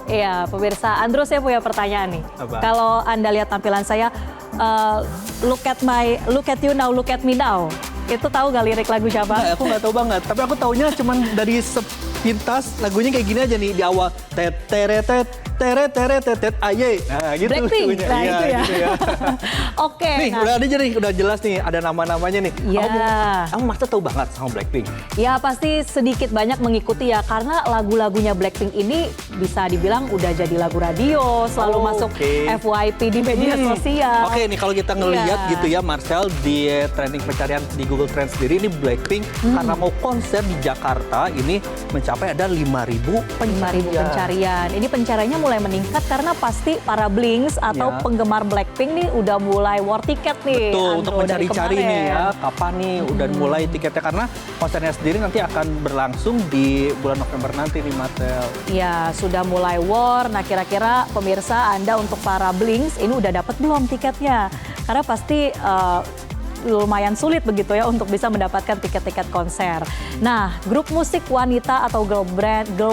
Iya, pemirsa. Andrew, saya punya pertanyaan nih. Apa? Kalau Anda lihat tampilan saya, look at you now, look at me now. Itu tahu gak lirik lagu siapa? Nggak, aku nggak tahu banget. Tapi aku taunya cuman dari sepintas lagunya kayak gini aja nih di awal. Tet teret tet teret teret tet aye. Nah, gitu. Blackpink. Nah, iya, itu ya. gitu ya. Oke. Nih, Nah, udah ada aja nih, udah jelas nih ada nama-namanya nih. Iya. Kamu masa tahu banget sama Blackpink? ya pasti sedikit banyak mengikuti ya, karena lagu-lagunya Blackpink ini bisa dibilang udah jadi lagu radio, selalu masuk FYP di media sosial. Oke, nih kalau kita ngelihat Iya. gitu ya, Marcel, di trending pencarian di Google Trends sendiri ini Blackpink karena mau konser di Jakarta ini mencapai ada 5.000 5.000 pencarian. Ini pencariannya mulai meningkat karena pasti para Blinks atau Ya. penggemar Blackpink nih udah mulai war tiket nih. Betul, Andrew, untuk dari mencari-cari nih ya, kemarin. kapan nih udah mulai tiketnya, karena konsernya sendiri nanti akan berlangsung di bulan November nanti nih, Marcel. Ya, sudah mulai war. Nah, kira-kira pemirsa Anda untuk para Blinks ini udah dapat belum tiketnya? Karena pasti lumayan sulit begitu ya untuk bisa mendapatkan tiket-tiket konser. Nah, grup musik wanita atau girl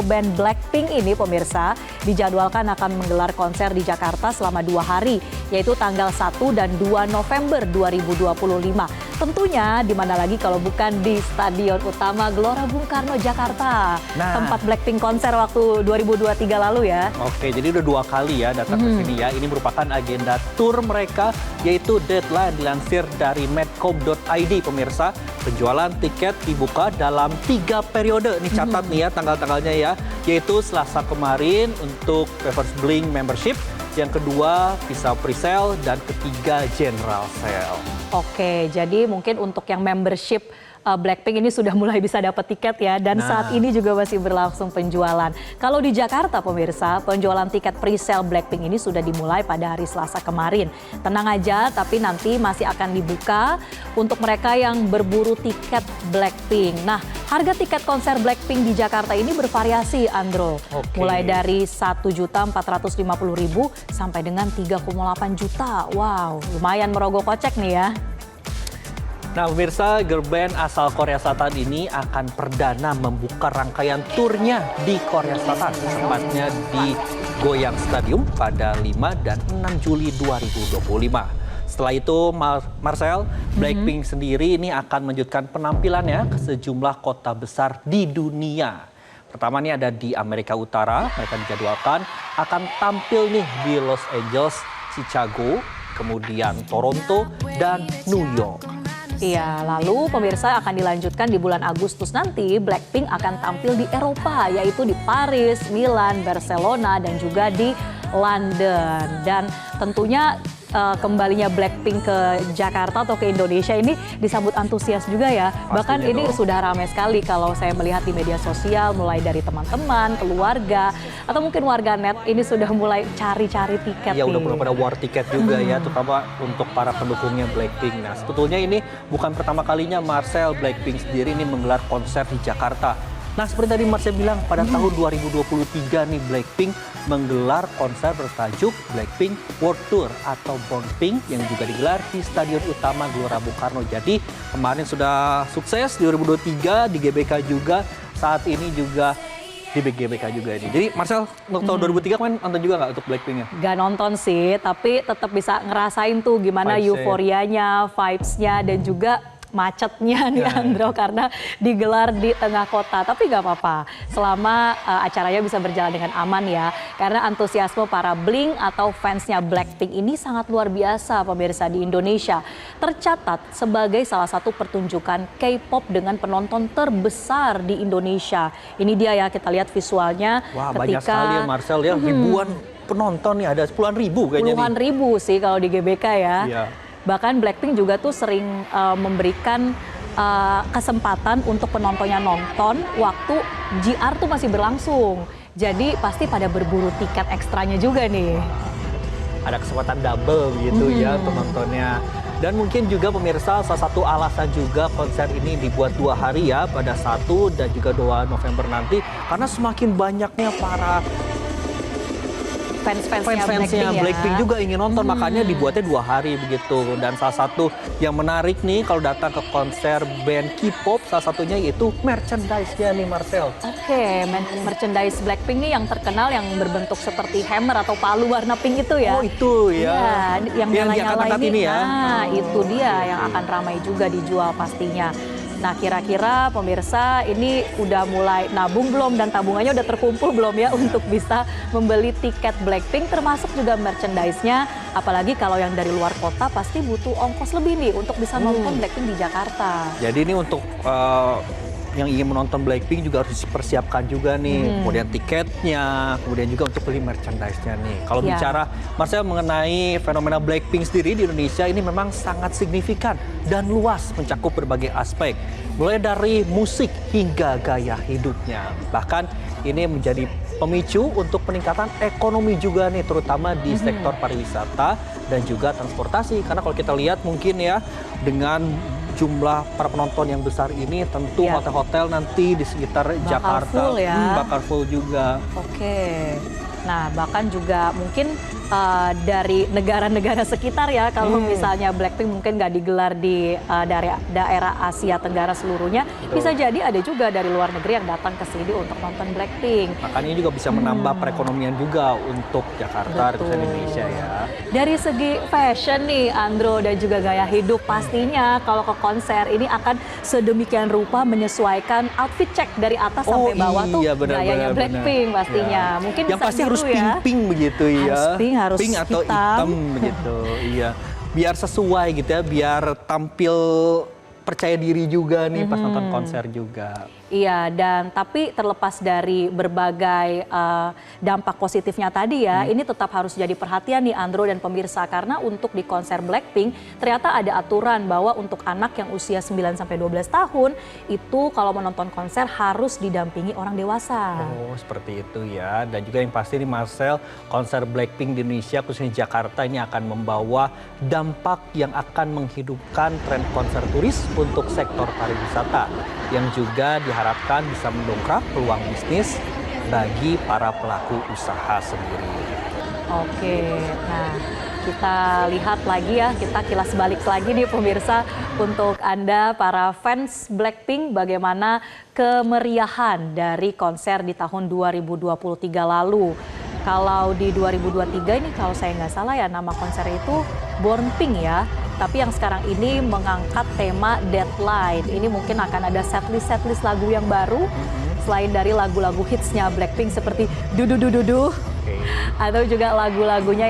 band Blackpink ini pemirsa dijadwalkan akan menggelar konser di Jakarta selama 2 hari, yaitu tanggal 1 dan 2 November 2025. Tentunya di mana lagi kalau bukan di Stadion Utama Gelora Bung Karno, Jakarta. Nah. Tempat Blackpink konser waktu 2023 lalu ya. Oke, jadi udah 2 kali ya datang ke sini ya. Ini merupakan agenda tour mereka, yaitu Deadline, dilansir dari medcom.id pemirsa. Penjualan tiket dibuka dalam 3 periode. Ini catat nih ya tanggal-tanggalnya ya. Yaitu Selasa kemarin untuk First Blink membership, yang kedua bisa pre-sale, dan ketiga general sale. Oke, jadi mungkin untuk yang membership Blackpink ini sudah mulai bisa dapat tiket ya, dan saat ini juga masih berlangsung penjualan. Kalau di Jakarta pemirsa, penjualan tiket pre-sale Blackpink ini sudah dimulai pada hari Selasa kemarin. Tenang aja, tapi nanti masih akan dibuka untuk mereka yang berburu tiket Blackpink. Nah, harga tiket konser Blackpink di Jakarta ini bervariasi, Andro. Oke. Mulai dari 1.450.000 sampai dengan 3,8 juta. Wow, lumayan merogoh kocek nih ya. Nah, pemirsa, girl band asal Korea Selatan ini akan perdana membuka rangkaian turnya di Korea Selatan, tepatnya di Goyang Stadium pada 5 dan 6 Juli 2025. Setelah itu, Marcel, Blackpink sendiri ini akan melanjutkan penampilannya ke sejumlah kota besar di dunia. Pertama nih ada di Amerika Utara, mereka dijadwalkan akan tampil nih di Los Angeles, Chicago, kemudian Toronto, dan New York. Iya, lalu pemirsa akan dilanjutkan di bulan Agustus nanti, Blackpink akan tampil di Eropa, yaitu di Paris, Milan, Barcelona, dan juga di London. Dan tentunya kembalinya Blackpink ke Jakarta atau ke Indonesia ini disambut antusias juga ya. Pastinya Bahkan ini dong. sudah ramai sekali kalau saya melihat di media sosial, mulai dari teman-teman, keluarga, atau mungkin warga net ini sudah mulai cari-cari tiket Ya, nih. udah mulai pada war tiket juga ya, terutama untuk para pendukungnya Blackpink. Nah, sebetulnya ini bukan pertama kalinya Marcel, Blackpink sendiri ini menggelar konser di Jakarta. Nah, seperti tadi Marcel bilang, pada tahun 2023 nih Blackpink menggelar konser bertajuk Blackpink World Tour atau Born Pink yang juga digelar di Stadion Utama Gelora Bung Karno. Jadi kemarin sudah sukses di 2023 di GBK juga, saat ini juga di GBK juga ini. Jadi Marcel, untuk tahun 2003 kan nonton juga nggak untuk Blackpink-nya? Gak nonton sih, tapi tetap bisa ngerasain tuh gimana Vibes-nya. euforianya, vibes-nya, dan juga macetnya nih Andro, karena digelar di tengah kota. Tapi gak apa-apa, selama acaranya bisa berjalan dengan aman ya. Karena antusiasme para Blink atau fansnya Blackpink ini sangat luar biasa pemirsa di Indonesia. Tercatat sebagai salah satu pertunjukan K-pop dengan penonton terbesar di Indonesia. Ini dia ya, kita lihat visualnya. Wah, banyak sekali ya Marcel ya, ribuan penonton nih, ada puluhan ribu kayaknya Puluhan nih. ribu sih kalau di GBK ya. Iya. Bahkan Blackpink juga tuh sering memberikan kesempatan untuk penontonnya nonton waktu GR tuh masih berlangsung. Jadi pasti pada berburu tiket ekstranya juga nih. Ada kesempatan double gitu ya penontonnya. Dan mungkin juga pemirsa, salah satu alasan juga konser ini dibuat 2 hari ya, pada 1 dan juga 2 November nanti, karena semakin banyaknya para fans-fansnya Fans-fansnya Blackpink ya. Blackpink juga ingin nonton, makanya dibuatnya 2 hari begitu. Dan salah satu yang menarik nih kalau datang ke konser band K-pop, salah satunya yaitu merchandise-nya nih, Marcel. Oke, merchandise Blackpink nih yang terkenal yang berbentuk seperti hammer atau palu warna pink itu ya. Oh itu ya. Iya, yang diangkat nyala-nyala ini ya. Nah, itu dia yang akan ramai juga dijual pastinya. Nah, kira-kira pemirsa ini udah mulai nabung belum dan tabungannya udah terkumpul belum ya untuk bisa membeli tiket Blackpink termasuk juga merchandise-nya. Apalagi kalau yang dari luar kota pasti butuh ongkos lebih nih untuk bisa nonton Blackpink di Jakarta. Jadi ini untuk yang ingin menonton Blackpink juga harus dipersiapkan juga nih. Kemudian tiketnya, kemudian juga untuk beli merchandise-nya nih. Kalau Ya. bicara Marcel mengenai fenomena Blackpink sendiri di Indonesia ini memang sangat signifikan dan luas mencakup berbagai aspek. Mulai dari musik hingga gaya hidupnya. Bahkan ini menjadi pemicu untuk peningkatan ekonomi juga nih, terutama di sektor pariwisata dan juga transportasi. Karena kalau kita lihat mungkin ya dengan jumlah para penonton yang besar ini tentu Ya. hotel-hotel nanti di sekitar Bakal Jakarta full ya. bakal full juga. Oke. Nah, bahkan juga mungkin dari negara-negara sekitar ya, kalau misalnya Blackpink mungkin nggak digelar di daerah Asia Tenggara seluruhnya, bisa jadi ada juga dari luar negeri yang datang ke sini untuk nonton Blackpink. Makanya ini juga bisa menambah perekonomian juga untuk Jakarta dan Betul. Indonesia ya. Dari segi fashion nih, Andro, dan juga gaya hidup, pastinya kalau ke konser ini akan sedemikian rupa menyesuaikan outfit check dari atas sampai bawah tuh benar, gayanya benar, Blackpink benar. pastinya. Ya. Mungkin yang bisa pasti harus dulu ya. pink begitu ya. Harus pink, harus atau hitam. hitam begitu. Iya. Biar sesuai gitu ya, biar tampil percaya diri juga nih pas nonton konser juga. Iya, dan tapi terlepas dari berbagai dampak positifnya tadi ya, ini tetap harus jadi perhatian nih Andro dan pemirsa, karena untuk di konser Blackpink ternyata ada aturan bahwa untuk anak yang usia 9-12 tahun itu kalau menonton konser harus didampingi orang dewasa. Oh, seperti itu ya. Dan juga yang pasti nih Marcel, konser Blackpink di Indonesia khususnya Jakarta ini akan membawa dampak yang akan menghidupkan tren konser turis untuk sektor pariwisata yang juga diharapkan bisa mendongkrak peluang bisnis bagi para pelaku usaha sendiri. Oke, nah kita lihat lagi ya, kita kilas balik lagi nih pemirsa untuk Anda para fans Blackpink bagaimana kemeriahan dari konser di tahun 2023 lalu. Kalau di 2023 ini kalau saya nggak salah ya nama konser itu Born Pink ya. Tapi yang sekarang ini mengangkat tema Deadline. Ini mungkin akan ada setlist lagu yang baru. Selain dari lagu-lagu hitsnya Blackpink seperti Dudu Dudu Dudu. Atau juga lagu-lagunya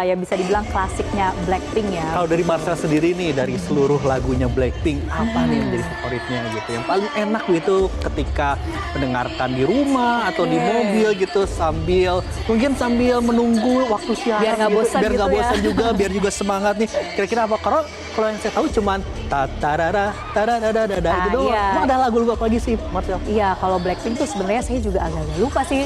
yang bisa dibilang klasiknya Blackpink ya. Kalau dari Marcel sendiri nih, dari seluruh lagunya Blackpink, apa nih yang menjadi favoritnya gitu? Yang paling enak gitu ketika mendengarkan di rumah atau di mobil gitu mungkin sambil menunggu waktu siaran Biar nggak gitu. bosan Biar nggak gitu ya. bosan juga, biar juga semangat nih. Kira-kira apa? Karena kalau yang saya tahu cuman tatarara tadadadada gitu. Iya. Emang ada lagu-lagu apa lagi sih, Marcel? Iya, kalau Blackpink tuh sebenarnya saya juga agak lupa sih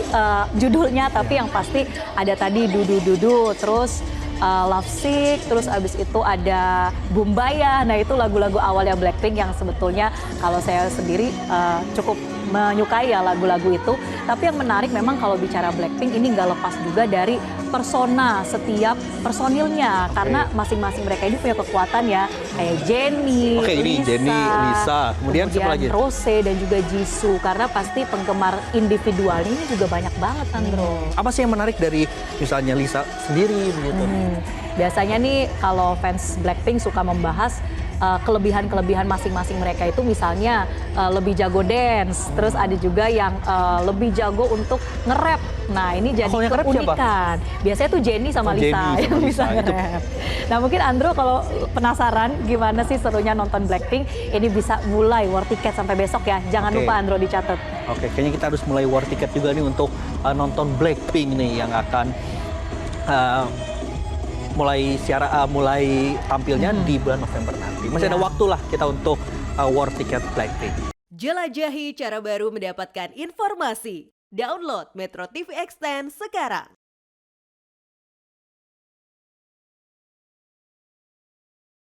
judulnya, tapi yang pasti ada tadi Dudu Dudu, terus Love Sick, terus abis itu ada Bumbaya. Nah itu lagu-lagu awalnya Blackpink yang sebetulnya kalau saya sendiri cukup menyukai ya lagu-lagu itu. Tapi yang menarik memang kalau bicara Blackpink ini nggak lepas juga dari persona setiap personilnya. Karena masing-masing mereka ini punya kekuatan ya. Kayak Jennie, Oke, ini Jennie, Lisa. Kemudian siapa lagi? Rose dan juga Jisoo. Karena pasti penggemar individualnya ini juga banyak banget, Andro. Apa sih yang menarik dari misalnya Lisa sendiri begitu? Biasanya nih kalau fans Blackpink suka membahas kelebihan-kelebihan masing-masing mereka itu, misalnya lebih jago dance, terus ada juga yang lebih jago untuk nge-rap. Nah ini jadi Kalau yang nge-rap siapa? keunikan. Biasanya tuh Jennie sama Lisa Jennie yang sama bisa Lisa, itu. nge-rap. Nah mungkin Andro kalau penasaran gimana sih serunya nonton Blackpink, ini bisa mulai war tiket sampai besok ya. Jangan Oke. lupa Andro dicatat. Oke, kayaknya kita harus mulai war tiket juga nih untuk nonton Blackpink nih yang akan mulai tampilnya di bulan November nanti. Masih ada Ya. waktu lah kita untuk war tiket Blackpink. Jelajahi cara baru mendapatkan informasi. Download Metro TV Extend sekarang.